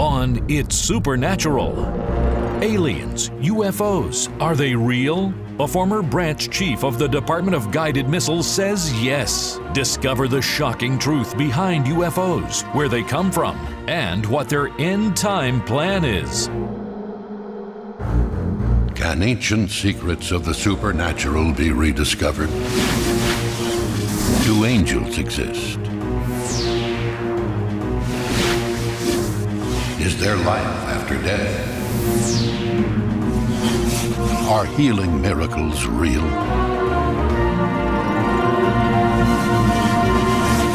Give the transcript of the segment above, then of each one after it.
on It's Supernatural. Aliens, UFOs, are they real? A former branch chief of the Department of Guided Missiles says yes. Discover the shocking truth behind UFOs, where they come from, and what their end-time plan is. Can ancient secrets of the supernatural be rediscovered? Do angels exist? Is there life after death? Are healing miracles real?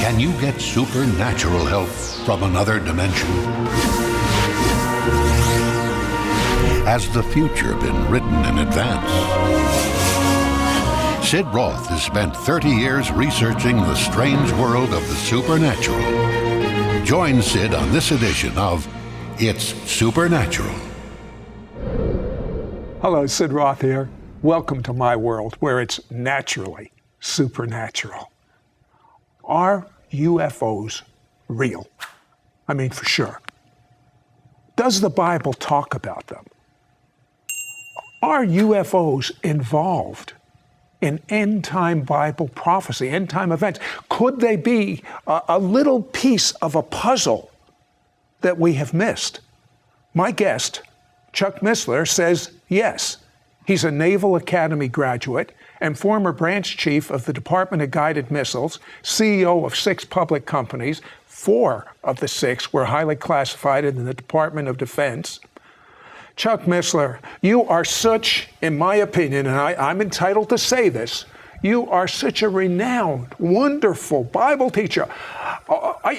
Can you get supernatural help from another dimension? Has the future been written in advance? Sid Roth has spent 30 years researching the strange world of the supernatural. Join Sid on this edition of It's Supernatural. Hello, Sid Roth here. Welcome to my world, where it's naturally supernatural. Are UFOs real? I mean, for sure. Does the Bible talk about them? Are UFOs involved in end-time Bible prophecy, end-time events? Could they be a little piece of a puzzle that we have missed? My guest, Chuck Missler, says yes. He's a Naval Academy graduate and former branch chief of the Department of Guided Missiles, CEO of 6 public companies. 4 of the 6 were highly classified in the Department of Defense. Chuck Missler, you are such, in my opinion, and I'm entitled to say this, you are such a renowned, wonderful Bible teacher. Are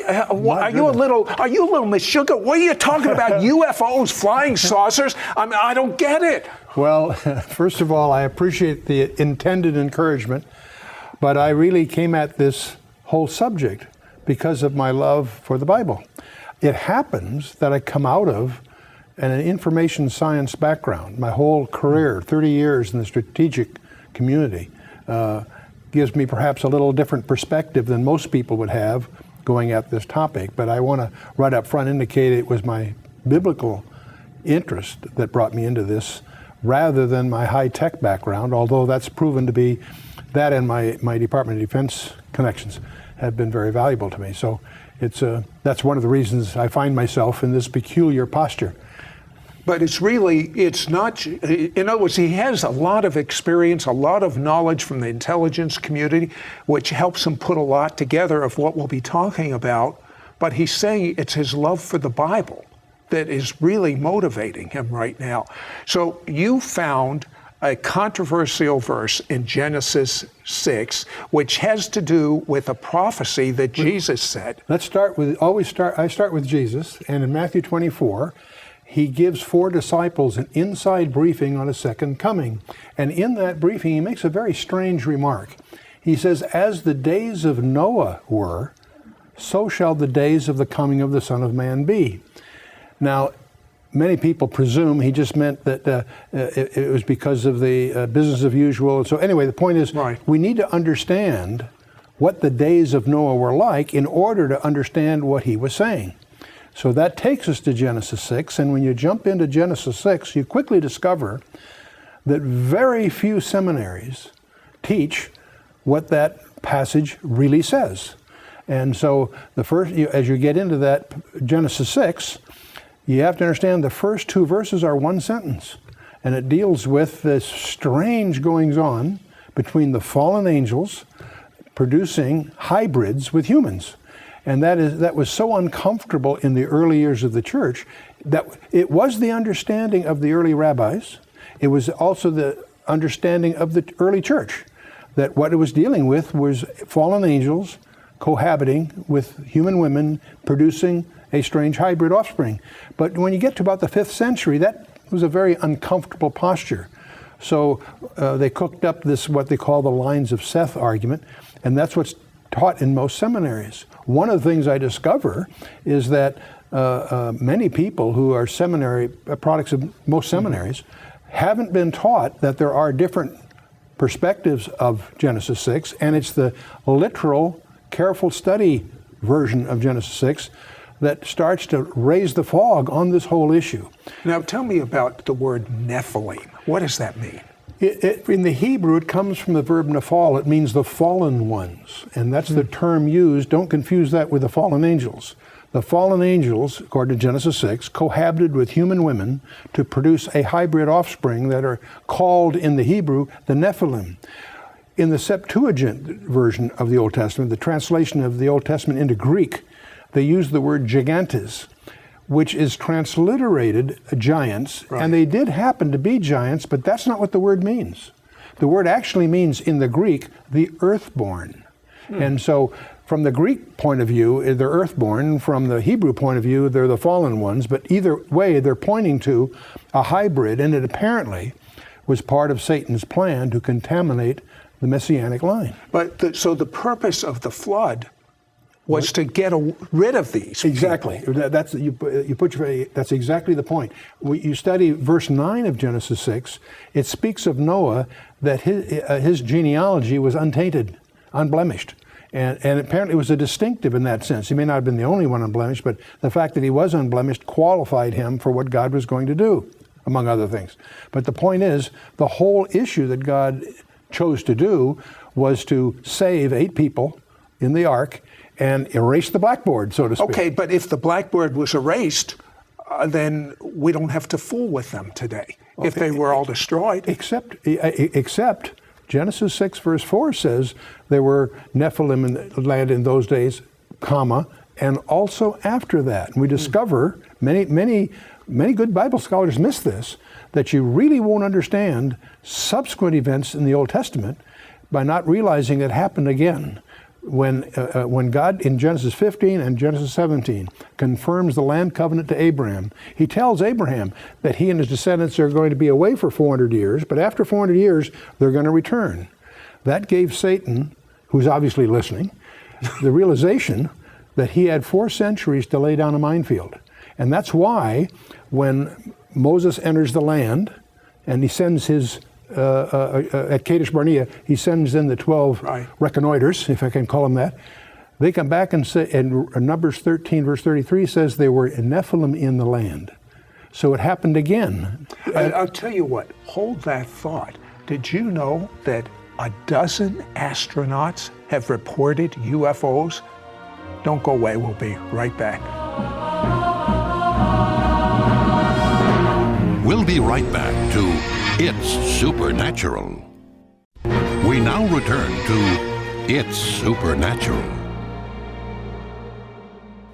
you a little Miss Sugar? What are you talking about? UFOs, flying saucers? I mean, I don't get it. Well, first of all, I appreciate the intended encouragement, but I really came at this whole subject because of my love for the Bible. It happens that I come out of an information science background. My whole career, 30 years in the strategic community, gives me perhaps a little different perspective than most people would have going at this topic. But I want to right up front indicate it was my biblical interest that brought me into this rather than my high-tech background, although that's proven to be, that and my Department of Defense connections have been very valuable to me. So that's one of the reasons I find myself in this peculiar posture. But it's not, in other words, he has a lot of experience, a lot of knowledge from the intelligence community, which helps him put a lot together of what we'll be talking about. But he's saying it's his love for the Bible that is really motivating him right now. So you found a controversial verse in Genesis 6, which has to do with a prophecy that Jesus said. I start with Jesus, and in Matthew 24, he gives 4 disciples an inside briefing on a second coming. And in that briefing, he makes a very strange remark. He says, as the days of Noah were, so shall the days of the coming of the Son of Man be. Now, many people presume he just meant that it was because of the business of usual. So anyway, the point is, right, we need to understand what the days of Noah were like in order to understand what he was saying. So that takes us to Genesis 6, and when you jump into Genesis 6, you quickly discover that very few seminaries teach what that passage really says. And so as you get into that Genesis 6, you have to understand the first 2 verses are one sentence, and it deals with this strange goings-on between the fallen angels producing hybrids with humans. And that was so uncomfortable in the early years of the church that it was the understanding of the early rabbis. It was also the understanding of the early church that what it was dealing with was fallen angels cohabiting with human women, producing a strange hybrid offspring. But when you get to about the 5th century, that was a very uncomfortable posture. So they cooked up this, what they call the lines of Seth argument, and that's what's taught in most seminaries. One of the things I discover is that many people who are seminary products of most seminaries haven't been taught that there are different perspectives of Genesis 6, and it's the literal, careful study version of Genesis 6 that starts to raise the fog on this whole issue. Now tell me about the word Nephilim. What does that mean? In the Hebrew, it comes from the verb nephal. It means the fallen ones, and that's the term used. Don't confuse that with the fallen angels. The fallen angels, according to Genesis 6, cohabited with human women to produce a hybrid offspring that are called in the Hebrew the Nephilim. In the Septuagint version of the Old Testament, the translation of the Old Testament into Greek, they use the word gigantes, which is transliterated giants, right. And they did happen to be giants, but that's not what the word means. The word actually means, in the Greek, the earthborn. And so, from the Greek point of view, they're earthborn. From the Hebrew point of view, they're the fallen ones. But either way, they're pointing to a hybrid, and it apparently was part of Satan's plan to contaminate the Messianic line. But so the purpose of the flood was to get rid of these. Exactly. That's that's exactly the point. You study verse 9 of Genesis 6. It speaks of Noah, that his genealogy was untainted, unblemished. And apparently it was a distinctive in that sense. He may not have been the only one unblemished, but the fact that he was unblemished qualified him for what God was going to do, among other things. But the point is, the whole issue that God chose to do was to save 8 people in the ark and erase the blackboard, so to speak. Okay, but if the blackboard was erased, then we don't have to fool with them today, if they were all destroyed. Except Genesis 6 verse 4 says there were Nephilim in the land in those days, comma, and also after that. And we discover, many good Bible scholars miss this, that you really won't understand subsequent events in the Old Testament by not realizing it happened again. When God in Genesis 15 and Genesis 17 confirms the land covenant to Abraham, he tells Abraham that he and his descendants are going to be away for 400 years, but after 400 years, they're going to return. That gave Satan, who's obviously listening, the realization that he had 4 centuries to lay down a minefield. And that's why when Moses enters the land and he sends his at Kadesh Barnea, he sends in the 12 reconnoiters, if I can call them that. They come back and say, and Numbers 13, verse 33 says they were Nephilim in the land. So it happened again. I'll tell you what, hold that thought. Did you know that 12 astronauts have reported UFOs? Don't go away, we'll be right back. We'll be right back to It's Supernatural. We now return to It's Supernatural.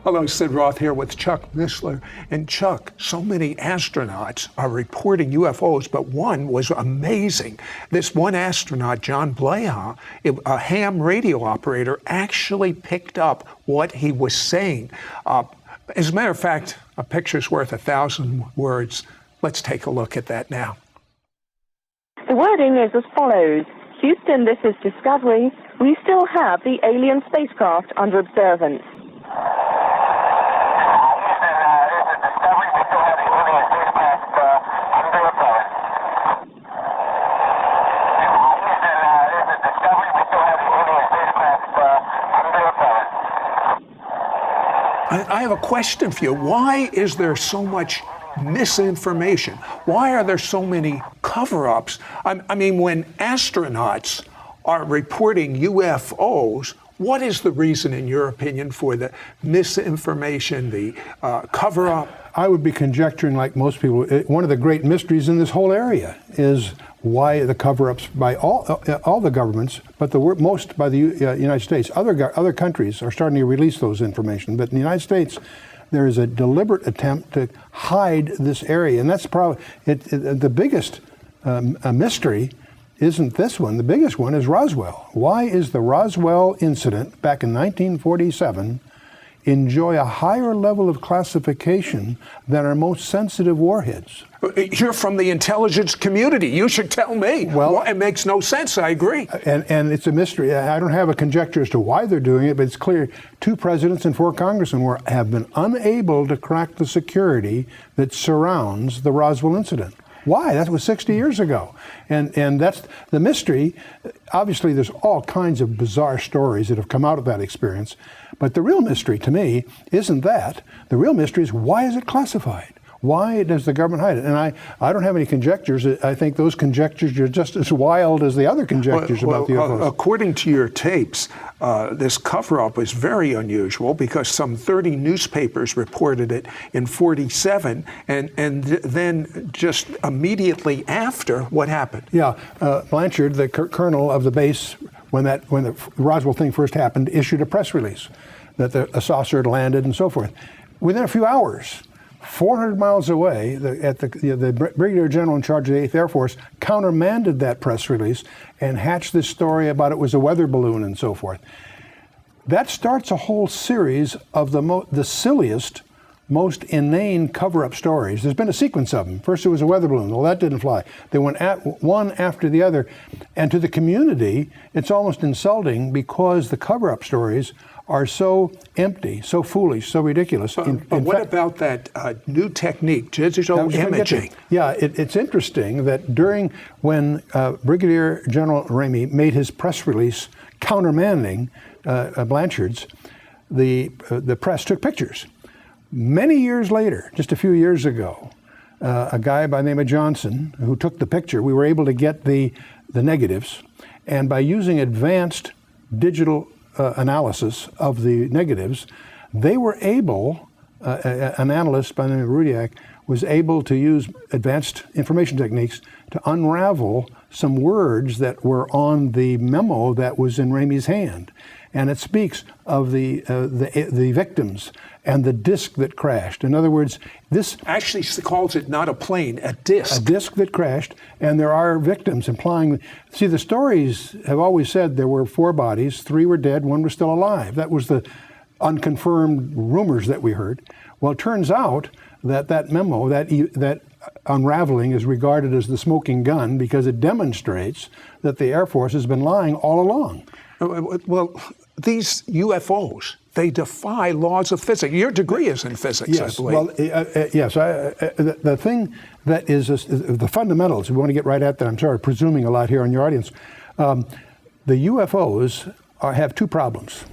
Hello, Sid Roth here with Chuck Missler. And Chuck, so many astronauts are reporting UFOs, but one was amazing. This one astronaut, John Blaha, a ham radio operator, actually picked up what he was saying. As a matter of fact, a picture's worth 1,000 words. Let's take a look at that now. The wording is as follows. Houston, this is Discovery. We still have the alien spacecraft under observance. I have a question for you. Why is there so much misinformation? Why are there so many cover-ups? I mean, when astronauts are reporting UFOs, what is the reason, in your opinion, for the misinformation, the cover-up? I would be conjecturing, like most people, one of the great mysteries in this whole area is why the cover-ups by all the governments, but most by the United States. Other countries are starting to release those information, but in the United States, there is a deliberate attempt to hide this area, and that's probably the biggest mystery. Isn't this one? The biggest one is Roswell. Why is the Roswell incident back in 1947 enjoy a higher level of classification than our most sensitive warheads? You're from the intelligence community. You should tell me. Well, it makes no sense. I agree. And it's a mystery. I don't have a conjecture as to why they're doing it, but it's clear 2 presidents and 4 congressmen have been unable to crack the security that surrounds the Roswell incident. Why? That was 60 years ago. And that's the mystery. Obviously, there's all kinds of bizarre stories that have come out of that experience. But the real mystery to me isn't that. The real mystery is, why is it classified? Why does the government hide it? And I don't have any conjectures. I think those conjectures are just as wild as the other conjectures about the UFOs. According to your tapes, this cover-up is very unusual because some 30 newspapers reported it in 47, and then just immediately after, what happened? Yeah, Blanchard, the colonel of the base, when the Roswell thing first happened, issued a press release that a saucer had landed and so forth. Within a few hours, 400 miles away, the Brigadier General in charge of the 8th Air Force countermanded that press release and hatched this story about it was a weather balloon and so forth. That starts a whole series of the silliest, most inane cover-up stories. There's been a sequence of them. First it was a weather balloon. Well, that didn't fly. They went one after the other. And to the community, it's almost insulting because the cover-up stories are so empty, so foolish, so ridiculous. But what about that new technique, digital imaging? Yeah, it's interesting that when Brigadier General Ramey made his press release countermanding Blanchard's, the press took pictures. Many years later, just a few years ago, a guy by the name of Johnson who took the picture, we were able to get the negatives, and by using advanced digital analysis of the negatives, they were able, an analyst by the name of Rudiak was able to use advanced information techniques to unravel some words that were on the memo that was in Ramey's hand. And it speaks of the victims and the disc that crashed. In other words, this actually calls it not a plane, a disc. A disc that crashed, and there are victims, implying. See, the stories have always said there were 4 bodies, 3 were dead, 1 was still alive. That was the unconfirmed rumors that we heard. Well, it turns out that memo, that unraveling, is regarded as the smoking gun because it demonstrates that the Air Force has been lying all along. Well, these UFOs, they defy laws of physics. Your degree is in physics, yes, I believe. Well, yes. The thing that is the fundamentals, we want to get right at that. I'm sorry, presuming a lot here on your audience. The UFOs have 2 problems.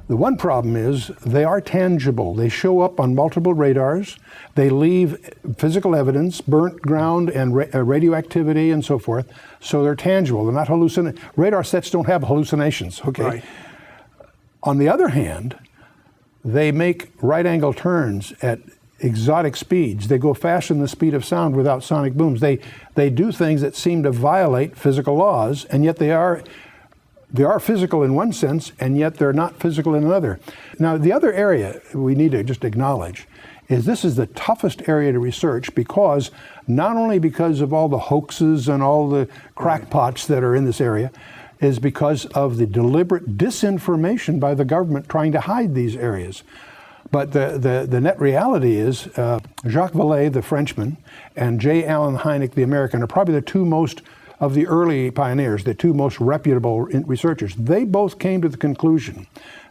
The one problem is they are tangible. They show up on multiple radars. They leave physical evidence, burnt ground and radioactivity and so forth. So they're tangible. They're not hallucinations. Radar sets don't have hallucinations, okay? Right. On the other hand, they make right-angle turns at exotic speeds. They go faster than the speed of sound without sonic booms. They do things that seem to violate physical laws, and yet they are physical in one sense, and yet they're not physical in another. Now, the other area we need to just acknowledge is this is the toughest area to research because not only because of all the hoaxes and all the crackpots that are in this area, is because of the deliberate disinformation by the government trying to hide these areas. But the net reality is Jacques Vallée, the Frenchman, and J. Allen Hynek, the American, are probably the 2 most of the early pioneers, the 2 most reputable researchers. They both came to the conclusion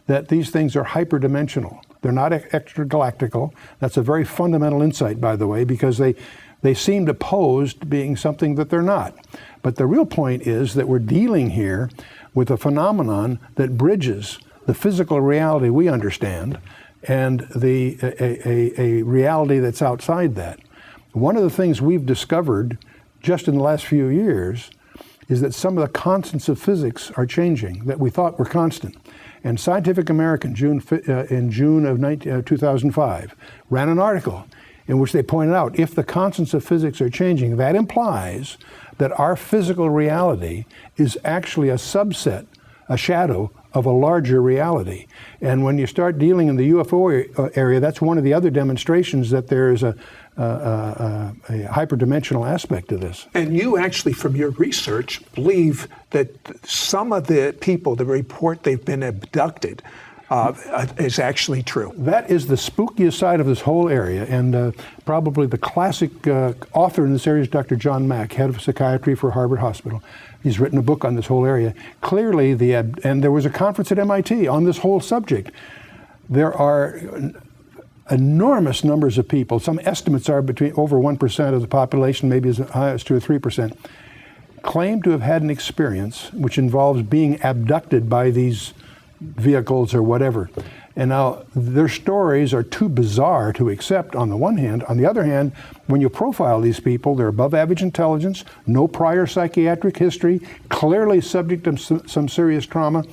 that these things are hyperdimensional. They're not extragalactical. That's a very fundamental insight, by the way, because they seem to pose to being something that they're not. But the real point is that we're dealing here with a phenomenon that bridges the physical reality we understand and a reality that's outside that. One of the things we've discovered just in the last few years is that some of the constants of physics are changing that we thought were constant. And Scientific American, in June of 2005, ran an article in which they pointed out if the constants of physics are changing, that implies that our physical reality is actually a subset, a shadow of a larger reality. And when you start dealing in the UFO area, that's one of the other demonstrations that there is a hyperdimensional aspect to this. And you actually, from your research, believe that some of the people that report they've been abducted is actually true. That is the spookiest side of this whole area, and probably the classic author in this area is Dr. John Mack, head of psychiatry for Harvard Hospital. He's written a book on this whole area. Clearly, and there was a conference at MIT on this whole subject. There are enormous numbers of people, some estimates are between over 1% of the population, maybe as high as 2 or 3%, claim to have had an experience which involves being abducted by these vehicles or whatever. And now their stories are too bizarre to accept on the one hand. On the other hand, when you profile these people, they're above average intelligence, no prior psychiatric history, clearly subject to some serious trauma,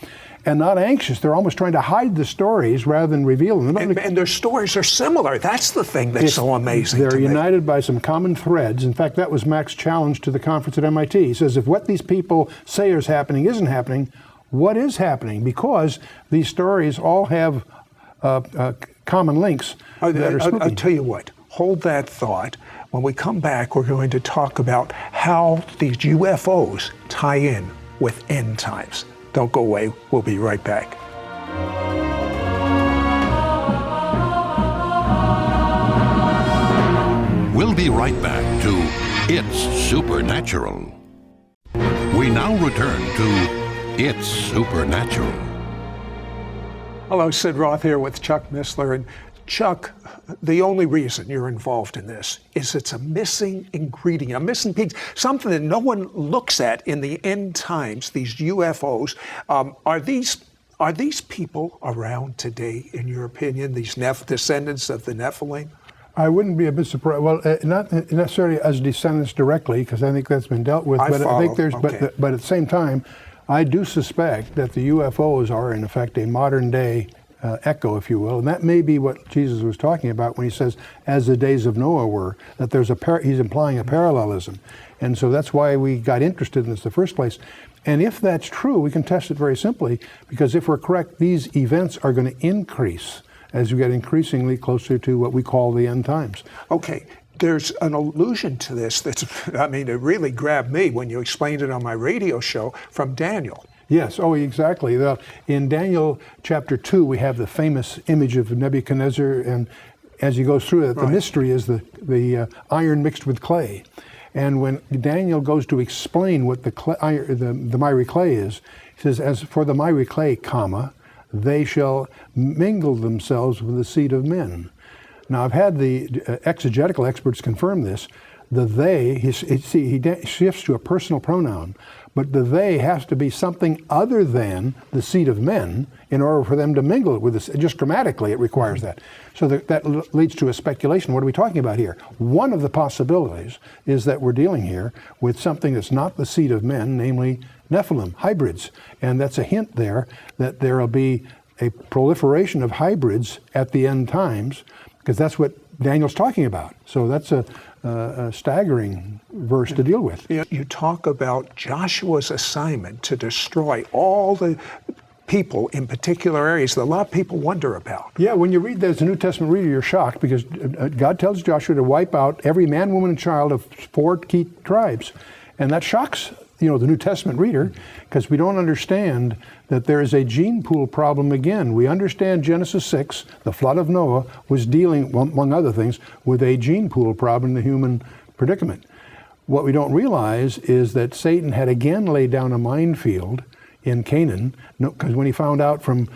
and not anxious. They're almost trying to hide the stories rather than reveal them. And their stories are similar. That's the thing that's so amazing. They're united by some common threads. In fact, that was Mac's challenge to the conference at MIT. He says, if what these people say is happening isn't happening, what is happening? Because these stories all have common links that are spooky. I'll tell you what, hold that thought. When we come back, we're going to talk about how these UFOs tie in with end times. Don't go away. We'll be right back. We'll be right back to It's Supernatural. We now return to It's Supernatural. Hello, Sid Roth here with Chuck Missler. And Chuck, the only reason you're involved in this is it's a missing ingredient, a missing piece, something that no one looks at in the end times, these UFOs. Are these people around today, in your opinion, these descendants of the Nephilim? I wouldn't be a bit surprised. Well, not necessarily as descendants directly, because I think that's been dealt with. But I think there's, okay. But at the same time, I do suspect that the UFOs are, in effect, a modern day echo, if you will, and that may be what Jesus was talking about when he says, as the days of Noah were, that there's he's implying a parallelism. And so that's why we got interested in this in the first place. And if that's true, we can test it very simply, because if we're correct, these events are going to increase as we get increasingly closer to what we call the end times. Okay. There's an allusion to this that's, I mean, it really grabbed me when you explained it on my radio show from Daniel. Yes, oh, exactly. In Daniel chapter 2, we have the famous image of Nebuchadnezzar, and as he goes through it, the mystery is the iron mixed with clay. And when Daniel goes to explain what the miry clay is, he says, as for the miry clay, comma, they shall mingle themselves with the seed of men. Now, I've had the exegetical experts confirm this. The they, he shifts to a personal pronoun, but the they has to be something other than the seed of men in order for them to mingle it with this. Just grammatically, it requires that. So that leads to a speculation. What are we talking about here? One of the possibilities is that we're dealing here with something that's not the seed of men, namely Nephilim, hybrids. And that's a hint there that there will be a proliferation of hybrids at the end times, because that's what Daniel's talking about. So that's a staggering verse to deal with. You talk about Joshua's assignment to destroy all the people in particular areas that a lot of people wonder about. Yeah, when you read that as a New Testament reader, you're shocked, because God tells Joshua to wipe out every man, woman, and child of 4 key tribes. And that shocks the New Testament reader, because we don't understand that there is a gene pool problem again. We understand Genesis 6, the flood of Noah, was dealing, among other things, with a gene pool problem in the human predicament. What we don't realize is that Satan had again laid down a minefield in Canaan, because when he found out from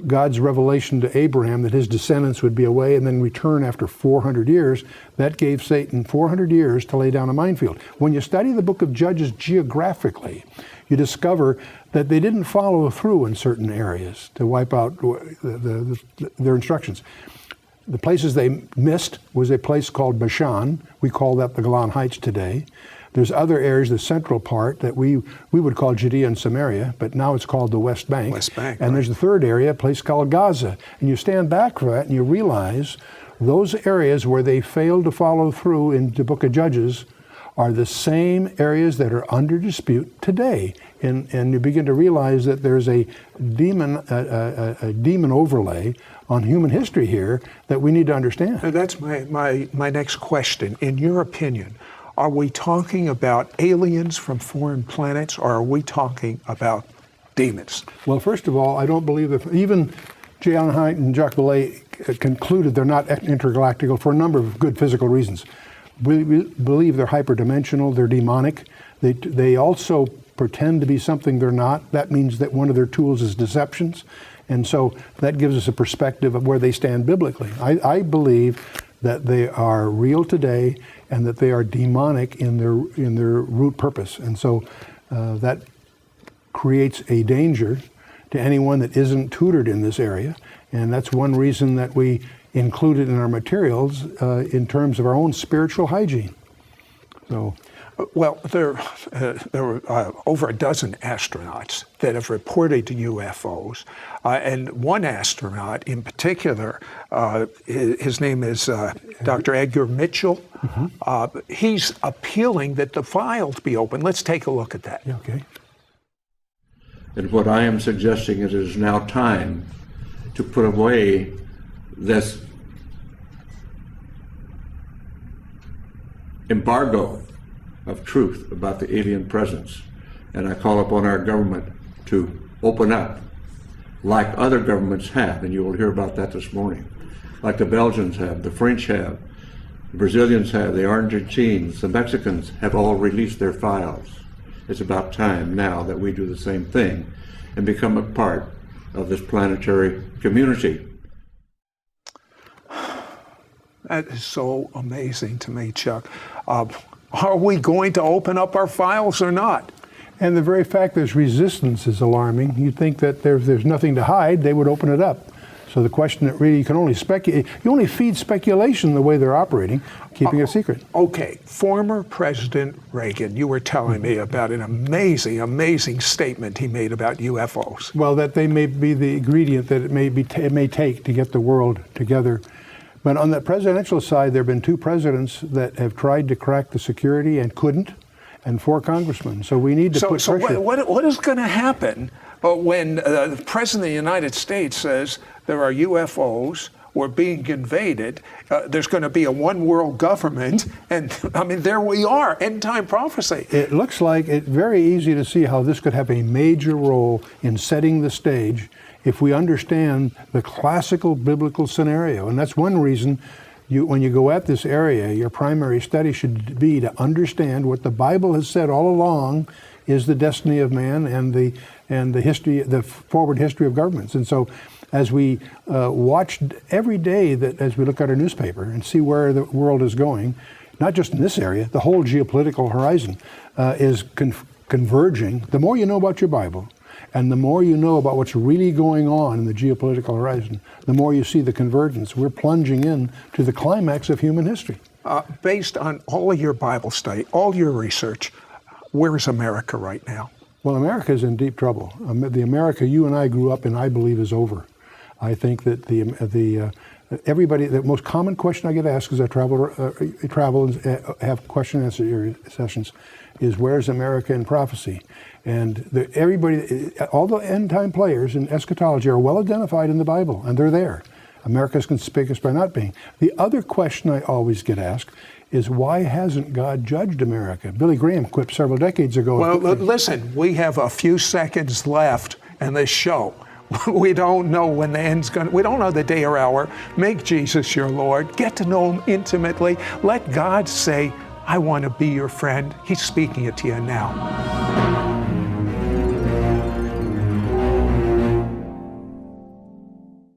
God's revelation to Abraham that his descendants would be away and then return after 400 years, that gave Satan 400 years to lay down a minefield. When you study the book of Judges geographically, you discover that they didn't follow through in certain areas to wipe out their instructions. The places they missed was a place called Bashan. We call that the Golan Heights today. There's other areas, the central part, that we would call Judea and Samaria, but now it's called the West Bank. And there's the third area, a place called Gaza. And you stand back from that and you realize those areas where they failed to follow through in the book of Judges are the same areas that are under dispute today. And you begin to realize that there's a demon overlay on human history here that we need to understand. Now that's my next question. In your opinion, are we talking about aliens from foreign planets, or are we talking about demons? Well, first of all, I don't believe that even J. Allen Hyde and Jacques Vallée concluded they're not intergalactical for a number of good physical reasons. We believe they're hyperdimensional, they're demonic. They also pretend to be something they're not. That means that one of their tools is deceptions. And so that gives us a perspective of where they stand biblically. I believe that they are real today and that they are demonic in their root purpose. And so that creates a danger to anyone that isn't tutored in this area. And that's one reason that we include it in our materials in terms of our own spiritual hygiene. So, well, there were over a dozen astronauts that have reported to UFOs, and one astronaut in particular, his name is Dr. Edgar Mitchell. Mm-hmm. He's appealing that the files be open. Let's take a look at that. Yeah, okay. And what I am suggesting is it is now time to put away this embargo of truth about the alien presence. And I call upon our government to open up like other governments have, and you will hear about that this morning, like the Belgians have, the French have, the Brazilians have, the Argentines, the Mexicans have all released their files. It's about time now that we do the same thing and become a part of this planetary community. That is so amazing to me, Chuck. Are we going to open up our files or not? And the very fact there's resistance is alarming. You'd think that there's nothing to hide, they would open it up. So the question that really, you can only speculate, you only feed speculation the way they're operating, keeping it secret. Okay, former President Reagan, you were telling me about an amazing, amazing statement he made about UFOs. Well, that they may be the ingredient that it may take to get the world together. But on the presidential side, there have been 2 presidents that have tried to crack the security and couldn't, and 4 congressmen. So we need to put pressure. So what is going to happen when the President of the United States says there are UFOs, we're being invaded, there's going to be a one world government, and I mean, there we are, end time prophecy. It looks like it's very easy to see how this could have a major role in setting the stage if we understand the classical biblical scenario. And that's one reason when you go at this area, your primary study should be to understand what the Bible has said all along is the destiny of man and the history, the forward history of governments. And so as we watch every day, that as we look at our newspaper and see where the world is going, not just in this area, the whole geopolitical horizon is converging. The more you know about your Bible, and the more you know about what's really going on in the geopolitical horizon, the more you see the convergence. We're plunging in to the climax of human history. Based on all of your Bible study, all your research, where is America right now? Well, America is in deep trouble. The America you and I grew up in, I believe, is over. I think that everybody, the most common question I get asked as I travel and have question and answer sessions is, where's America in prophecy? And all the end time players in eschatology are well identified in the Bible, and they're there. America's conspicuous by not being. The other question I always get asked is, why hasn't God judged America? Billy Graham quipped several decades ago. Well, listen, we have a few seconds left in this show. We don't know when the end's going to, we don't know the day or hour. Make Jesus your Lord. Get to know him intimately. Let God say, I want to be your friend. He's speaking it to you now.